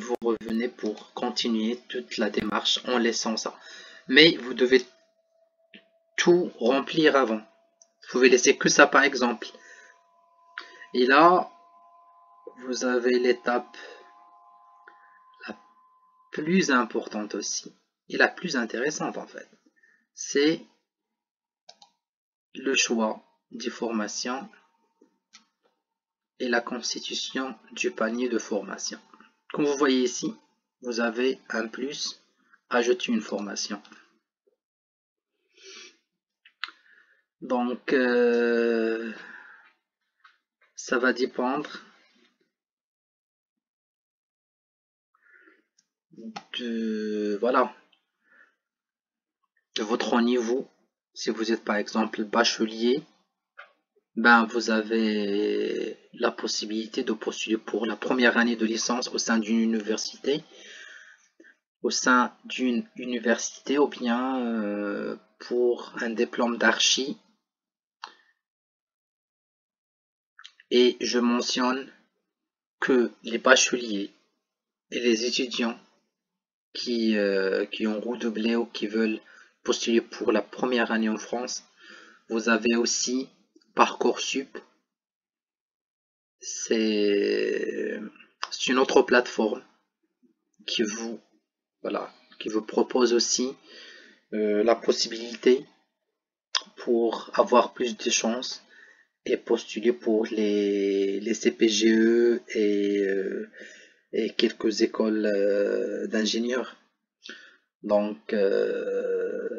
vous revenez pour continuer toute la démarche en laissant ça. Mais vous devez tout remplir avant. Vous pouvez laisser que ça par exemple. Et là, vous avez l'étape la plus importante aussi, et la plus intéressante en fait. C'est le choix des formations et la constitution du panier de formation. Comme vous voyez ici, vous avez un plus, ajouter une formation. Donc, ça va dépendre de, voilà, de votre niveau. Si vous êtes par exemple bachelier, ben vous avez la possibilité de postuler pour la première année de licence au sein d'une université, ou bien pour un diplôme d'archi. Et je mentionne que les bacheliers et les étudiants qui ont redoublé ou qui veulent postuler pour la première année en France, vous avez aussi Parcoursup. C'est une autre plateforme qui vous propose aussi la possibilité pour avoir plus de chances et postuler pour les CPGE et quelques écoles d'ingénieurs. Donc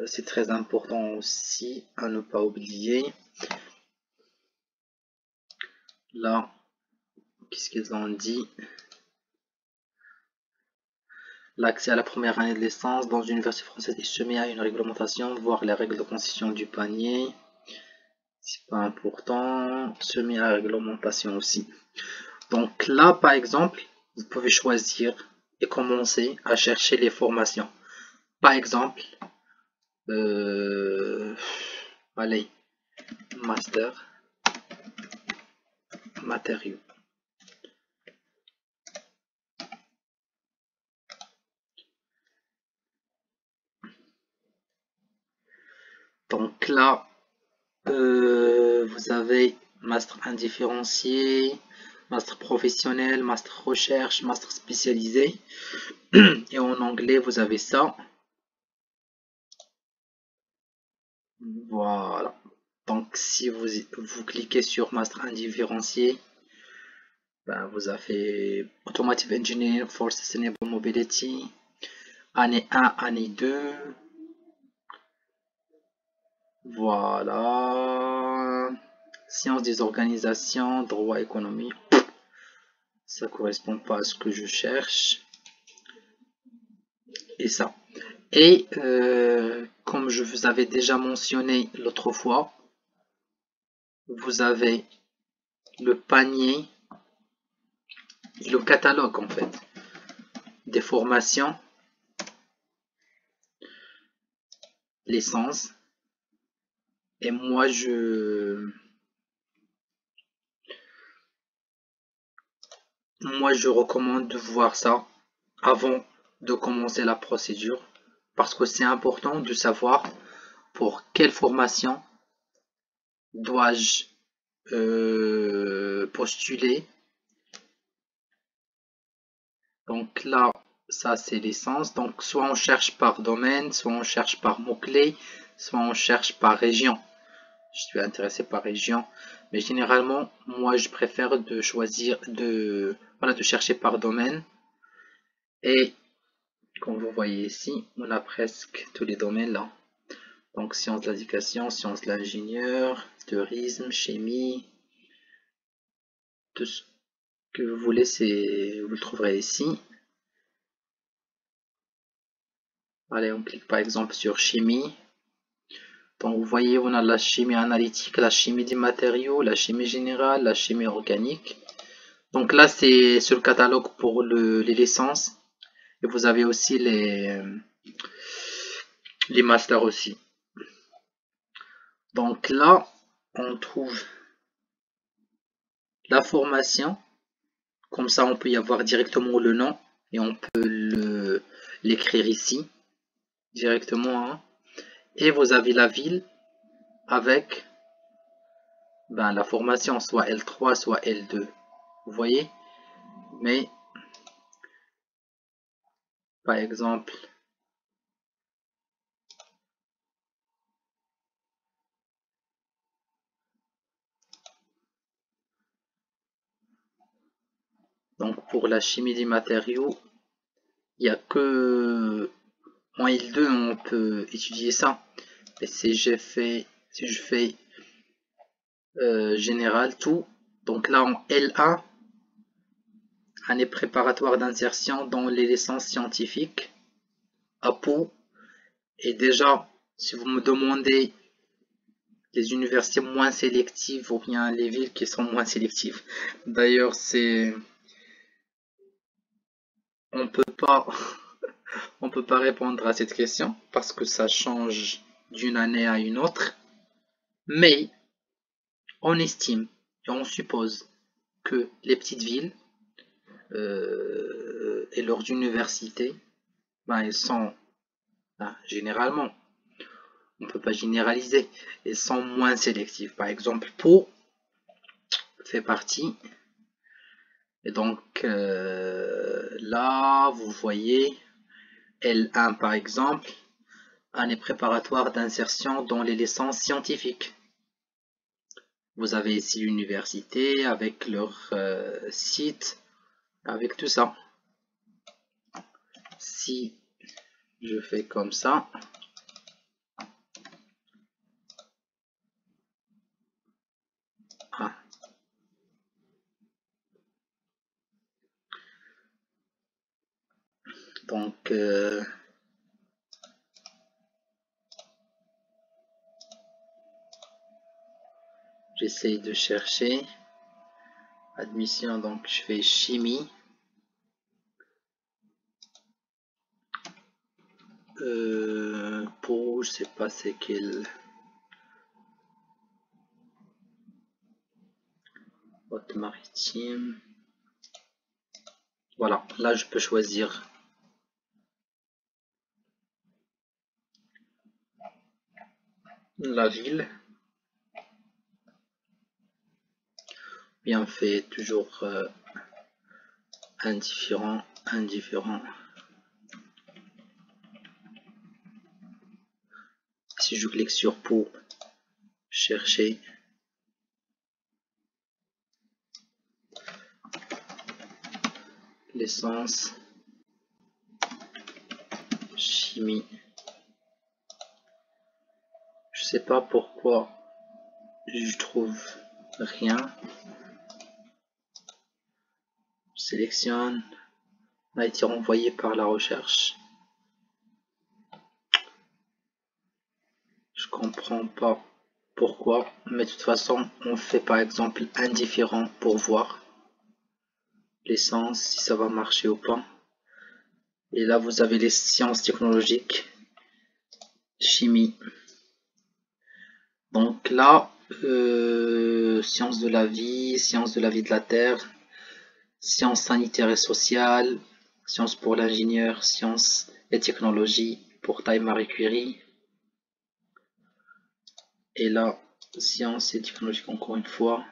c'est très important aussi à ne pas oublier. Là, qu'est-ce qu'ils ont dit? L'accès à la première année de licence dans une université française est soumis à une réglementation, voire les règles de constitution du panier. C'est pas important. Soumis à la réglementation aussi. Donc là, par exemple, vous pouvez choisir et commencer à chercher les formations. Par exemple, allez, master matériaux. Donc là, vous avez master indifférencié, master professionnel, master recherche, master spécialisé. Et en anglais, vous avez ça. Voilà. Donc si vous cliquez sur master indifférencié, ben, vous avez Automotive Engineering for Sustainable Mobility, année 1, année 2. Voilà. Sciences des organisations, droit, économie. Ça correspond pas à ce que je cherche. Et ça. Et comme je vous avais déjà mentionné l'autre fois, vous avez le panier, le catalogue en fait, des formations, licence. Et moi je recommande de voir ça avant de commencer la procédure, parce que c'est important de savoir pour quelle formation dois-je postuler. Donc là, ça c'est licence. Donc soit on cherche par domaine, soit on cherche par mots-clés, soit on cherche par région. Je suis intéressé par région, mais généralement, moi je préfère de choisir de chercher par domaine. Et comme vous voyez ici, on a presque tous les domaines là. Donc sciences de l'éducation, sciences de l'ingénieur, tourisme, chimie, tout ce que vous voulez, vous le trouverez ici. Allez, on clique par exemple sur chimie. Donc vous voyez, on a la chimie analytique, la chimie des matériaux, la chimie générale, la chimie organique. Donc là, c'est sur le catalogue pour les licences. Et vous avez aussi les masters aussi. Donc là, on trouve la formation. Comme ça, on peut y avoir directement le nom et on peut l'écrire ici directement, hein. Et vous avez la ville avec la formation, soit L3 soit L2, vous voyez. Mais par exemple, donc pour la chimie des matériaux, il n'y a que en L2 on peut étudier ça. Et si je fais général tout, donc là en L1, année préparatoire d'insertion dans les licences scientifiques à Pau. Et déjà, si vous me demandez les universités moins sélectives ou bien les villes qui sont moins sélectives, d'ailleurs on peut pas on peut pas répondre à cette question parce que ça change d'une année à une autre, mais on estime et on suppose que les petites villes et leurs universités, elles sont généralement, on peut pas généraliser, elles sont moins sélectives. Par exemple, Pau fait partie. Et donc là, vous voyez L1 par exemple, année préparatoire d'insertion dans les licences scientifiques. Vous avez ici l'université avec leur site, avec tout ça. Si je fais comme ça, donc j'essaye de chercher admission, donc je fais chimie, pour je sais pas c'est quel, haute maritime, voilà, là je peux choisir la ville. Bien fait, toujours indifférent. Si je clique sur Pau, chercher, l'essence, chimie, je sais pas pourquoi je trouve rien. Je sélectionne, a été renvoyé par la recherche. Je comprends pas pourquoi, mais de toute façon on fait par exemple indifférent pour voir l'essence si ça va marcher ou pas. Et là vous avez les sciences technologiques, chimie. Donc là, sciences de la vie de la terre, sciences sanitaires et sociales, sciences pour l'ingénieur, sciences et technologies pour taille Marie Curie. Et là, sciences et technologies encore une fois,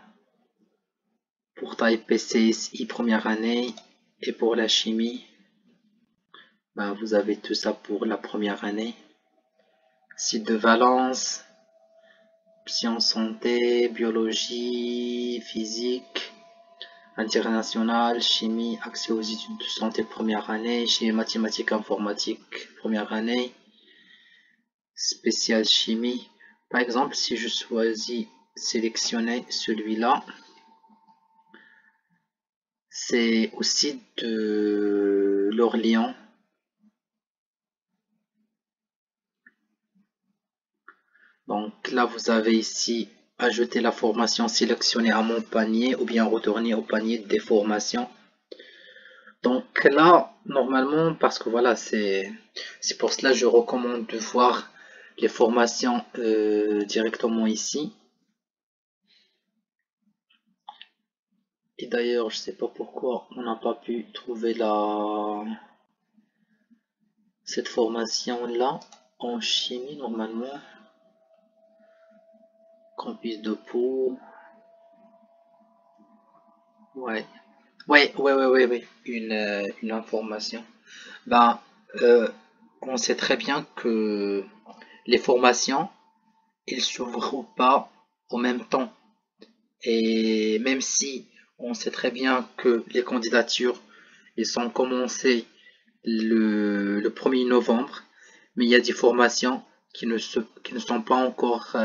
pour taille PCSI première année. Et pour la chimie, vous avez tout ça pour la première année. Site de Valence, sciences santé, biologie, physique, international, chimie, accès aux études de santé première année, chimie mathématiques informatique première année, spécial chimie. Par exemple, si je choisis sélectionner celui-là, c'est au site de l'Orléans. Donc là, vous avez ici ajouter la formation sélectionnée à mon panier ou bien retourner au panier des formations. Donc là, normalement, parce que voilà, c'est pour cela que je recommande de voir les formations directement ici. Et d'ailleurs, je sais pas pourquoi on n'a pas pu trouver cette formation là en chimie normalement. Campus de Pau. Ouais. Ouais. Une information. Ben, euh, on sait très bien que les formations, ils s'ouvrent pas au même temps. Et même si on sait très bien que les candidatures, ils sont commencées le 1er novembre, mais il y a des formations qui ne sont pas encore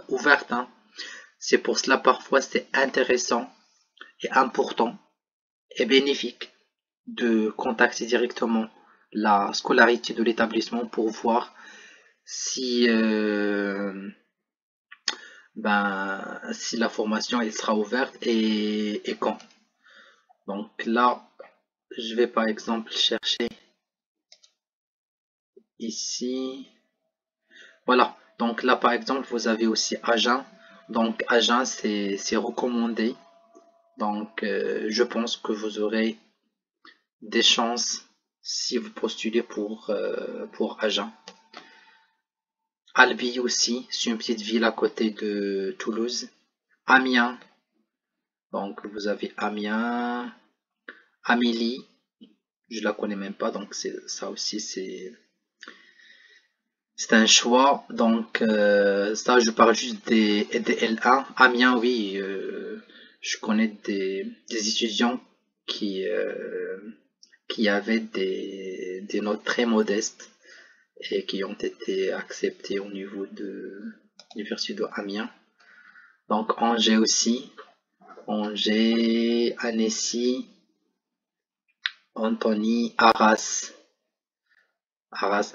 ouvertes, hein. C'est pour cela parfois c'est intéressant et important et bénéfique de contacter directement la scolarité de l'établissement pour voir si, si la formation elle sera ouverte et quand. Donc là, je vais par exemple chercher ici. Voilà. Donc là, par exemple, vous avez aussi Agen. Donc Agen, c'est recommandé. Donc je pense que vous aurez des chances si vous postulez pour Agen. Albi aussi, c'est une petite ville à côté de Toulouse. Amiens, donc vous avez Amiens. Amélie, je la connais même pas, donc ça aussi c'est un choix. Donc ça, je parle juste des L1. Amiens, oui, je connais des étudiants qui avaient des notes très modestes et qui ont été acceptés au niveau de l'université de Amiens. Donc Angers aussi, Angers, Annecy, Antony, Arras, Arras.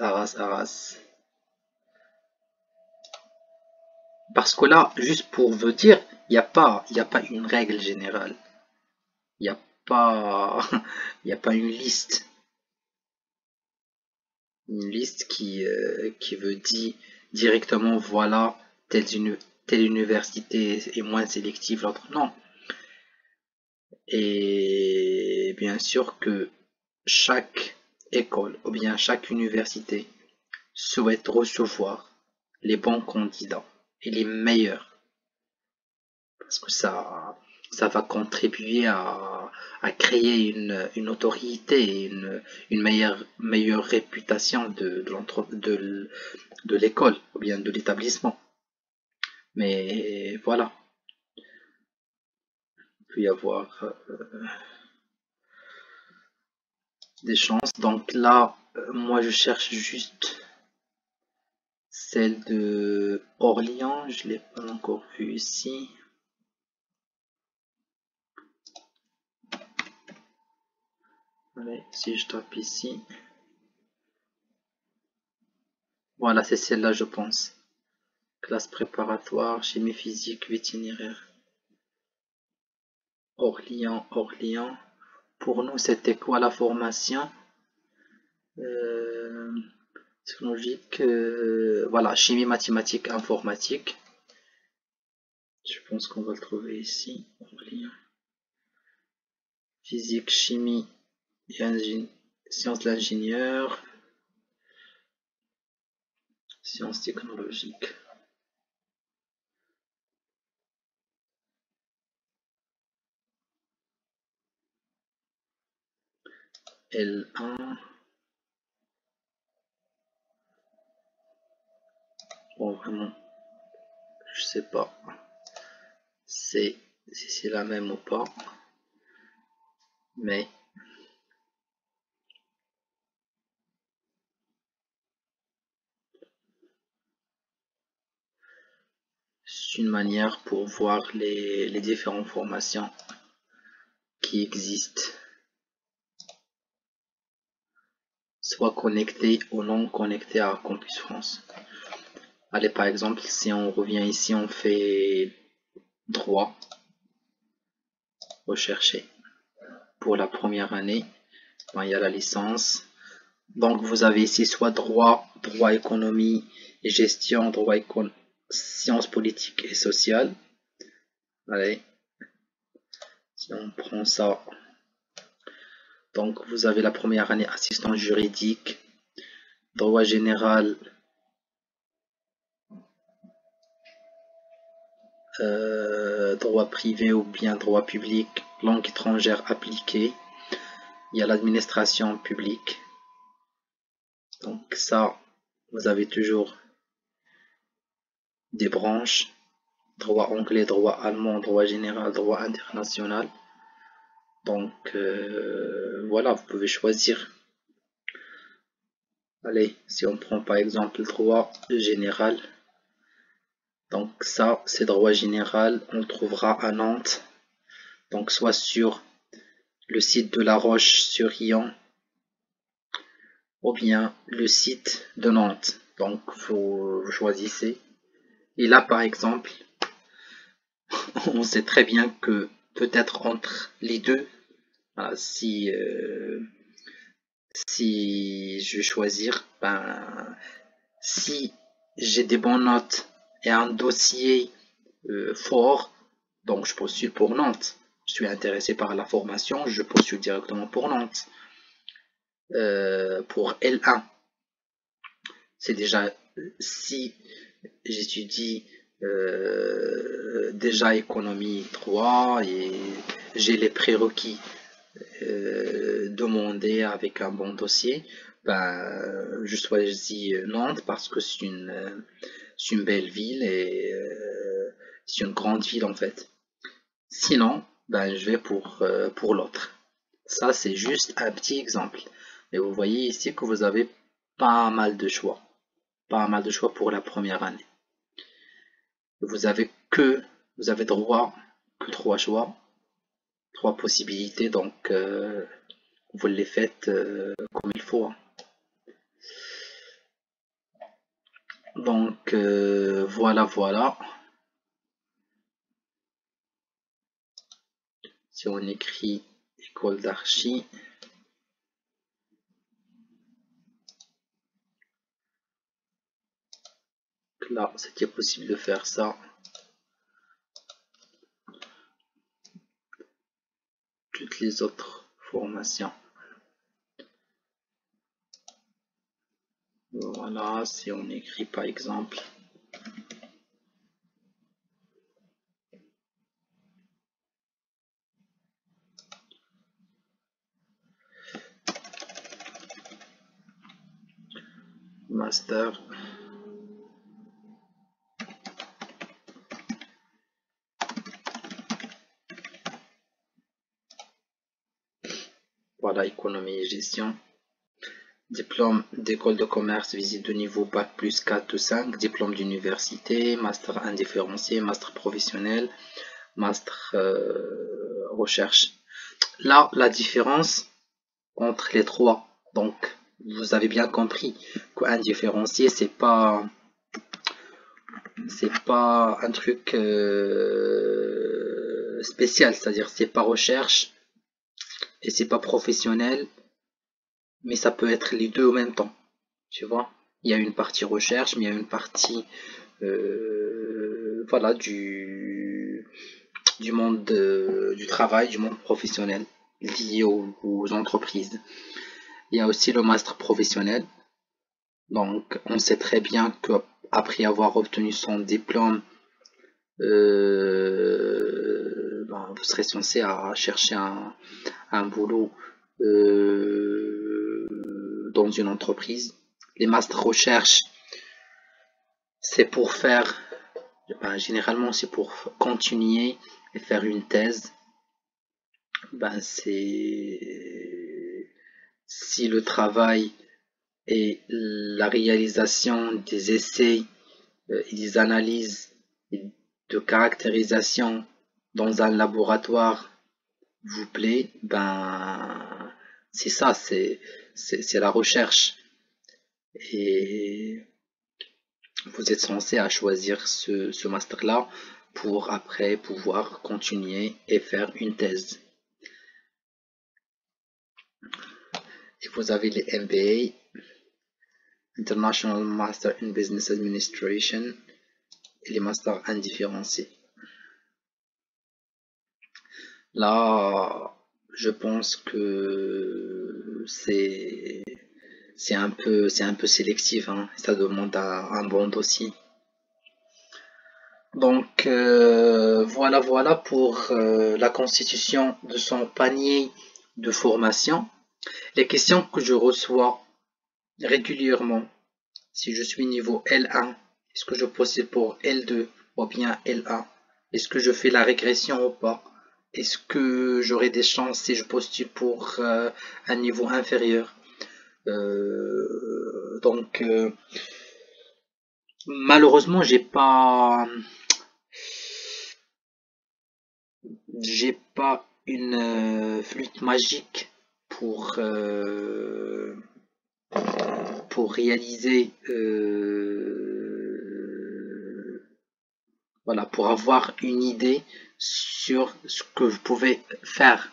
Parce que là, juste pour vous dire, il y a pas une règle générale. Il n'y a pas, il y a pas une liste qui veut dire directement, voilà, telle université est moins sélective, l'autre non. Et bien sûr que chaque école ou bien chaque université souhaite recevoir les bons candidats et les meilleurs parce que ça va contribuer à créer une autorité et une meilleure réputation de l'école ou bien de l'établissement. Mais voilà, il peut y avoir des chances. Donc là, moi je cherche juste celle de Orléans, je l'ai pas encore vue ici. Allez, si je tape ici, voilà, c'est celle-là, je pense. Classe préparatoire, chimie physique, itinéraire. Orléans. Pour nous, c'était quoi la formation? Euh, Technologique, voilà, chimie, mathématiques, informatique. Je pense qu'on va le trouver ici. Orléans. Physique, chimie et sciences de l'ingénieur. Sciences technologiques. L1. Bon, vraiment, je sais pas si c'est la même ou pas, mais c'est une manière pour voir les différentes formations qui existent, soit connectées ou non connectées à Campus France. Allez, par exemple, si on revient ici, on fait droit, rechercher. Pour la première année, il y a la licence. Donc vous avez ici soit droit, droit économie et gestion, sciences politiques et sociales. Allez. Si on prend ça, donc vous avez la première année assistant juridique, droit général, droit privé ou bien droit public, langue étrangère appliquée. Il y a l'administration publique. Donc ça, vous avez toujours des branches, droit anglais, droit allemand, droit général, droit international. Donc voilà, vous pouvez choisir. Allez, si on prend par exemple le droit général, donc ça c'est droit général, on le trouvera à Nantes, donc soit sur le site de La Roche-sur-Yon ou bien le site de Nantes. Donc vous choisissez. Et là par exemple, on sait très bien que peut-être entre les deux, si je vais choisir, si j'ai des bonnes notes et un dossier fort, donc je postule pour Nantes. Je suis intéressé par la formation, je postule directement pour Nantes. Pour L1, c'est déjà, si j'étudie déjà économie 3 et j'ai les prérequis demandés avec un bon dossier, je choisis Nantes parce que c'est une belle ville et c'est une grande ville en fait. Sinon, je vais pour l'autre. Ça, c'est juste un petit exemple. Mais vous voyez ici que vous avez pas mal de choix. Pas mal de choix pour la première année. Vous avez droit que 3 choix, 3 possibilités, donc vous les faites comme il faut. Donc voilà. Si on écrit école d'archi, là c'était possible de faire ça. Toutes les autres formations. Voilà, si on écrit par exemple master voilà, économie et gestion, diplôme d'école de commerce, visite de niveau bac plus 4 ou 5, diplôme d'université, master indifférencié, master professionnel, master recherche. Là, la différence entre les trois, donc vous avez bien compris qu'un différencié c'est pas un truc spécial, c'est-à-dire c'est pas recherche et c'est pas professionnel, mais ça peut être les deux en même temps, tu vois. Il y a une partie recherche, mais il y a une partie voilà, du monde du travail, du monde professionnel lié aux entreprises. Il y a aussi le master professionnel. Donc on sait très bien qu'après avoir obtenu son diplôme, vous serez censé à chercher un boulot dans une entreprise. Les masters recherche, c'est pour faire, généralement c'est pour continuer et faire une thèse. C'est si le travail et la réalisation des essais et des analyses de caractérisation dans un laboratoire vous plaît, c'est ça, c'est la recherche. Et vous êtes censé à choisir ce master-là pour après pouvoir continuer et faire une thèse. Et vous avez les MBA, International Master in Business Administration, et les masters indifférenciés. Là, je pense que c'est un peu sélectif, hein. Ça demande un bon dossier. Donc voilà pour la constitution de son panier de formation. Les questions que je reçois régulièrement, si je suis niveau L1, est-ce que je postule pour L2 ou bien L1? Est-ce que je fais la régression ou pas? Est-ce que j'aurai des chances si je postule pour un niveau inférieur? Donc malheureusement j'ai pas une flûte magique pour réaliser voilà, pour avoir une idée sur ce que vous pouvez faire.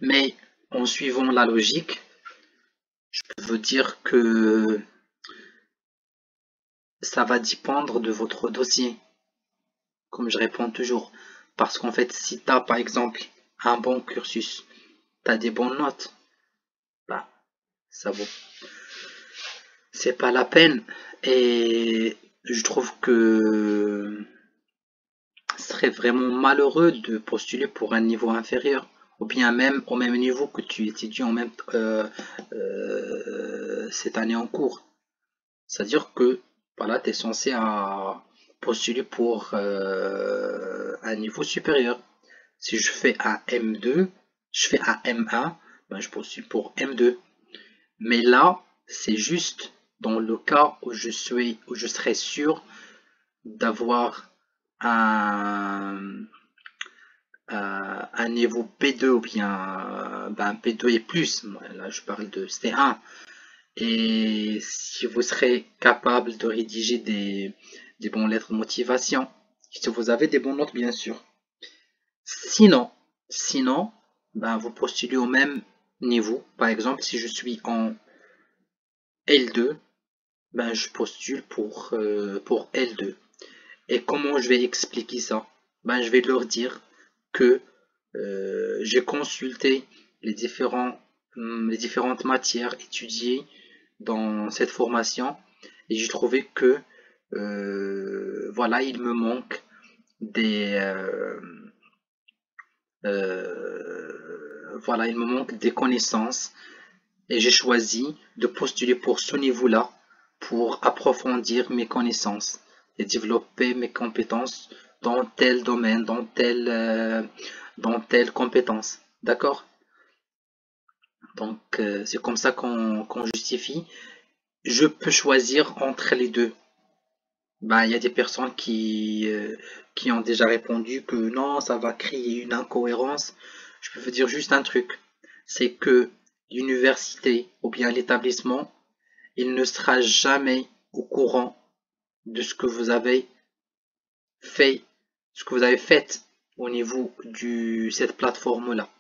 Mais en suivant la logique, je veux dire que ça va dépendre de votre dossier, comme je réponds toujours. Parce qu'en fait, si tu as par exemple un bon cursus, tu as des bonnes notes, bah, ça vaut. C'est pas la peine. Et je trouve que ce serait vraiment malheureux de postuler pour un niveau inférieur, ou bien même au même niveau que tu étudies en même cette année en cours. C'est-à-dire que voilà, tu es censé postuler pour un niveau supérieur. Si je fais un M2, je fais un M1, ben je postule pour M2. Mais là, c'est juste dans le cas où je serais sûr d'avoir un, un niveau P2 ou bien ben, P2 et plus. Là, je parle de C1. Et si vous serez capable de rédiger des bonnes lettres de motivation, si vous avez des bonnes notes, bien sûr. Sinon, ben, vous postulez au même niveau. Par exemple, si je suis en L2, ben, je postule pour L2. Et comment je vais expliquer ça? Ben, je vais leur dire que j'ai consulté les différentes matières étudiées dans cette formation et j'ai trouvé que voilà, il me manque voilà, il me manque des connaissances et j'ai choisi de postuler pour ce niveau-là pour approfondir mes connaissances et développer mes compétences dans tel domaine, dans telle compétence. D'accord? Donc, c'est comme ça qu'on justifie. Je peux choisir entre les deux. Ben, il y a des personnes qui ont déjà répondu que non, ça va créer une incohérence. Je peux vous dire juste un truc, c'est que l'université ou bien l'établissement, il ne sera jamais au courant de ce que vous avez fait, ce que vous avez fait au niveau de cette plateforme-là.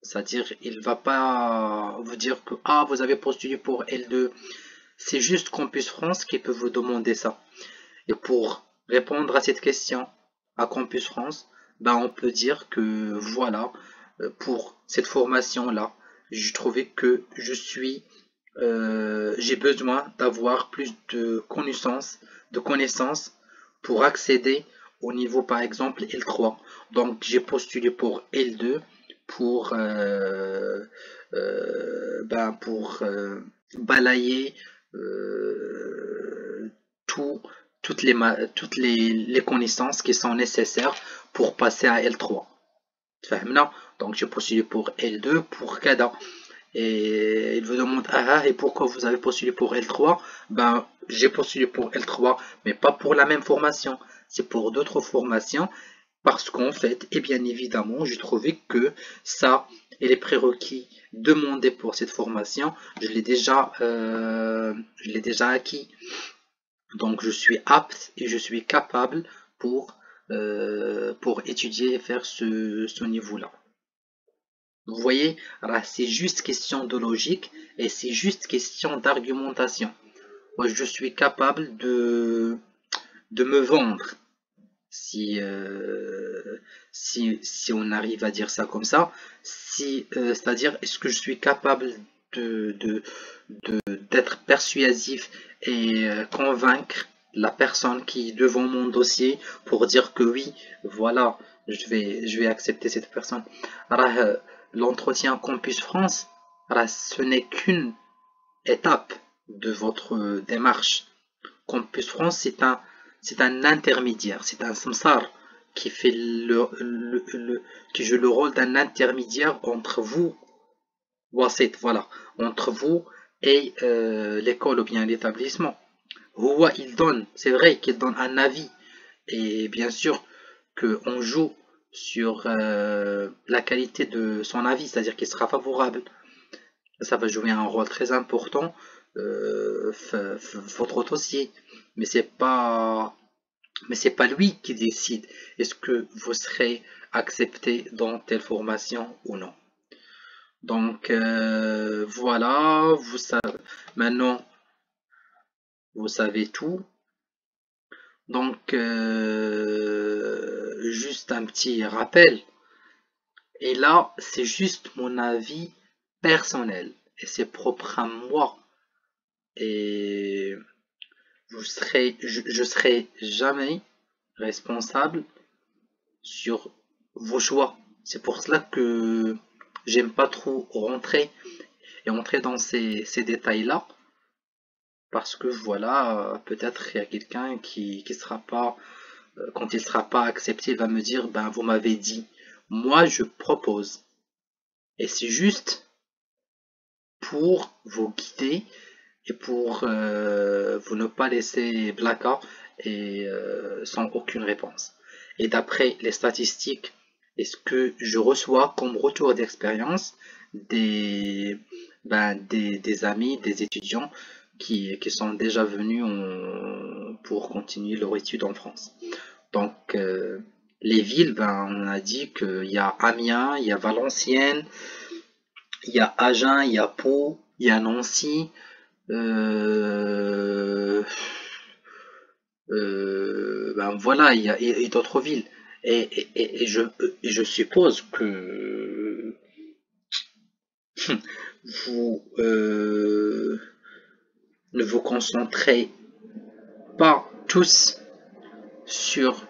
C'est-à-dire, il ne va pas vous dire que ah, vous avez postulé pour L2. C'est juste Campus France qui peut vous demander ça. Et pour répondre à cette question à Campus France, ben on peut dire que voilà, pour cette formation-là, je trouvais que j'ai besoin d'avoir plus de connaissances pour accéder au niveau par exemple L3. Donc j'ai postulé pour L2 pour balayer tout, toutes les connaissances qui sont nécessaires pour passer à L3. Donc j'ai postulé pour L2 pour CADA. Et il vous demande et pourquoi vous avez postulé pour L3? Ben j'ai postulé pour L3 mais pas pour la même formation, c'est pour d'autres formations parce qu'en fait et bien évidemment j'ai trouvé que ça et les prérequis demandés pour cette formation je l'ai déjà acquis, donc je suis apte et je suis capable pour étudier et faire ce niveau-là. Vous voyez, c'est juste question de logique et c'est juste question d'argumentation. Moi, je suis capable de me vendre si, si on arrive à dire ça comme ça, si, c'est-à-dire est-ce que je suis capable de, de, d'être persuasif et convaincre la personne qui est devant mon dossier pour dire que oui, voilà, je vais accepter cette personne. Alors, l'entretien Campus France, alors, ce n'est qu'une étape de votre démarche. Campus France, c'est un intermédiaire, c'est un samsar qui fait qui joue le rôle d'un intermédiaire entre vous, voilà, entre vous et l'école ou bien l'établissement. Il donne, c'est vrai qu'il donne un avis, et bien sûr qu'on joue sur la qualité de son avis, c'est-à-dire qu'il sera favorable. Ça va jouer un rôle très important votre dossier, mais c'est pas lui qui décide est-ce que vous serez accepté dans telle formation ou non. Donc voilà, maintenant vous savez tout. Donc juste un petit rappel, et là c'est juste mon avis personnel et c'est propre à moi, et je serai jamais responsable sur vos choix. C'est pour cela que j'aime pas trop entrer dans ces détails-là, parce que voilà, peut-être il y a quelqu'un qui sera pas, quand il sera pas accepté, il va me dire, ben vous m'avez dit, moi je propose, et c'est juste pour vous guider et pour vous ne pas laisser blackout et sans aucune réponse. Et d'après les statistiques et ce que je reçois comme retour d'expérience des amis, des étudiants qui sont déjà venus pour continuer leur étude en France. Donc les villes, on a dit qu'il y a Amiens, il y a Valenciennes, il y a Agen, il y a Pau, il y a Nancy, voilà, il y a d'autres villes. Et je suppose que vous ne vous concentrez pas tous sur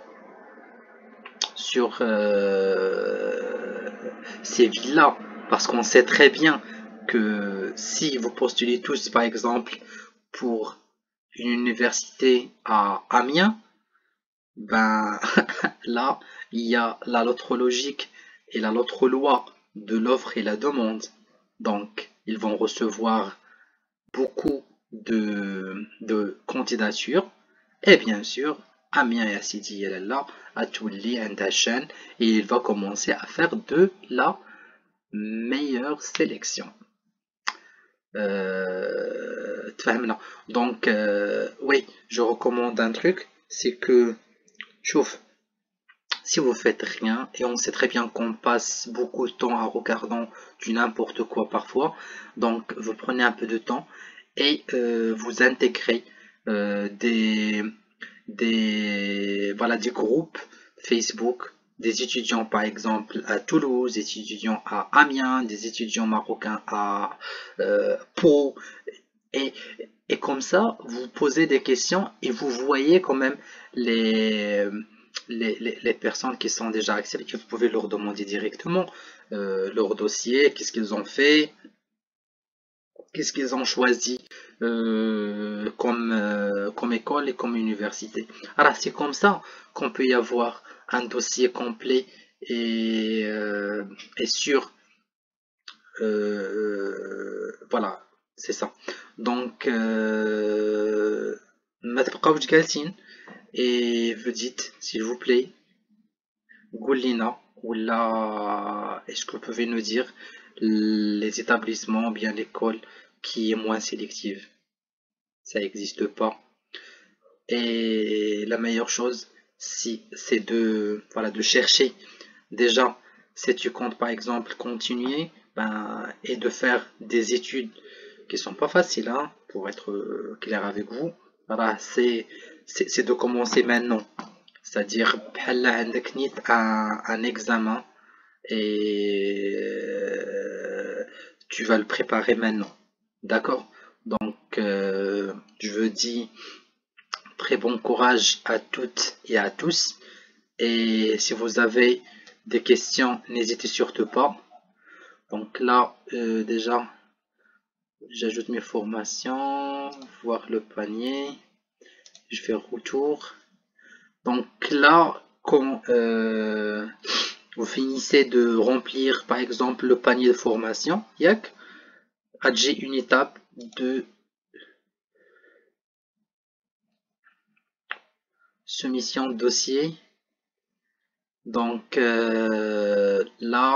ces villes-là, parce qu'on sait très bien que si vous postulez tous, par exemple, pour une université à Amiens, ben là, il y a l'autre logique et l'autre loi de l'offre et la demande. Donc, ils vont recevoir beaucoup de candidatures, et bien sûr, Amiens et Sidi là à Touli et il va commencer à faire de la meilleure sélection. Donc, oui, je recommande un truc, c'est que, chouf, si vous faites rien, et on sait très bien qu'on passe beaucoup de temps à regardant du n'importe quoi parfois, donc vous prenez un peu de temps et vous intégrez des groupes Facebook, des étudiants par exemple à Toulouse, des étudiants à Amiens, des étudiants marocains à Pau, et, et comme ça vous posez des questions et vous voyez quand même les personnes qui sont déjà acceptées. Vous pouvez leur demander directement leur dossier, qu'est-ce qu'ils ont fait, qu'est-ce qu'ils ont choisi comme école et comme université. Alors c'est comme ça qu'on peut y avoir un dossier complet et sûr. Voilà, c'est ça. Donc, ما تبقاوش جالسين et vous dites, s'il vous plaît, Goulina, ou là, est-ce que vous pouvez nous dire les établissements, bien l'école qui est moins sélective? Ça n'existe pas. Et la meilleure chose, c'est de chercher. Déjà, si tu comptes par exemple continuer, et de faire des études qui sont pas faciles, hein, pour être clair avec vous, voilà, c'est de commencer maintenant. c'est-à-dire بحال عندك نيت un examen et tu vas le préparer maintenant. D'accord? Donc, je veux dire très bon courage à toutes et à tous. Et si vous avez des questions, n'hésitez surtout pas. Donc là, déjà, j'ajoute mes formations, voir le panier, je fais retour. Donc là, quand vous finissez de remplir par exemple le panier de formation, yak, j'ai une étape de soumission de dossier. Donc là,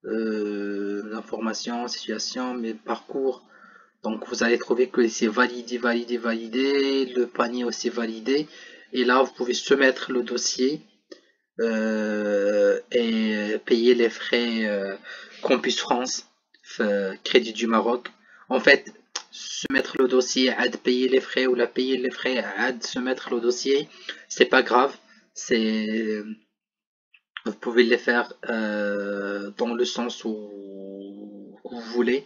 l'information, situation, mes parcours. Donc vous allez trouver que c'est validé, validé, validé, le panier aussi validé. Et là, vous pouvez soumettre le dossier et payer les frais Campus France, Crédit du Maroc. En fait, soumettre le dossier, à payer les frais ou la payer les frais, à soumettre le dossier, c'est pas grave. C'est Vous pouvez les faire dans le sens où vous voulez.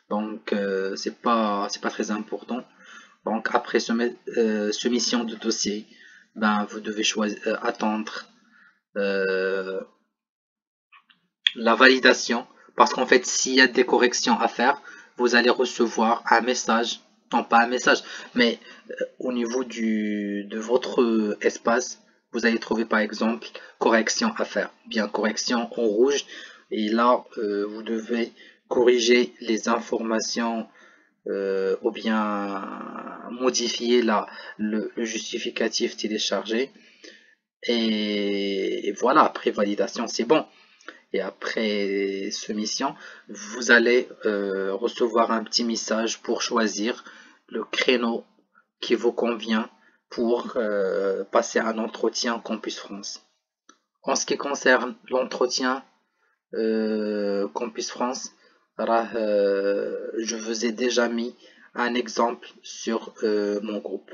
Donc c'est pas très important. Donc après soumission de dossier, ben vous devez attendre la validation, parce qu'en fait s'il y a des corrections à faire, vous allez recevoir un message, non pas un message, mais au niveau de votre espace, vous allez trouver par exemple correction à faire, bien correction en rouge, et là vous devez corriger les informations ou bien modifier le justificatif téléchargé, et voilà, après validation c'est bon. Et après soumission, vous allez recevoir un petit message pour choisir le créneau qui vous convient pour passer un entretien Campus France. En ce qui concerne l'entretien Campus France, je vous ai déjà mis un exemple sur mon groupe.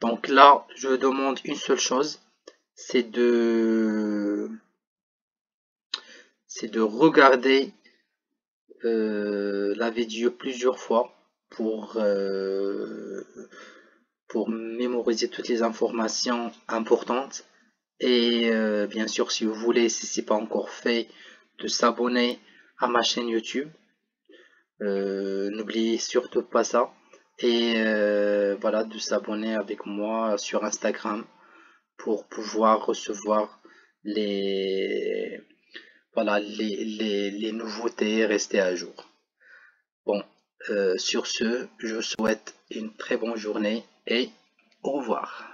Donc là, je demande une seule chose, c'est de regarder la vidéo plusieurs fois pour mémoriser toutes les informations importantes. Et bien sûr, si vous voulez, si ce n'est pas encore fait, de s'abonner à ma chaîne YouTube. N'oubliez surtout pas ça. Et voilà, de s'abonner avec moi sur Instagram pour pouvoir recevoir les, voilà, les nouveautés, rester à jour. Bon, sur ce, je vous souhaite une très bonne journée et au revoir.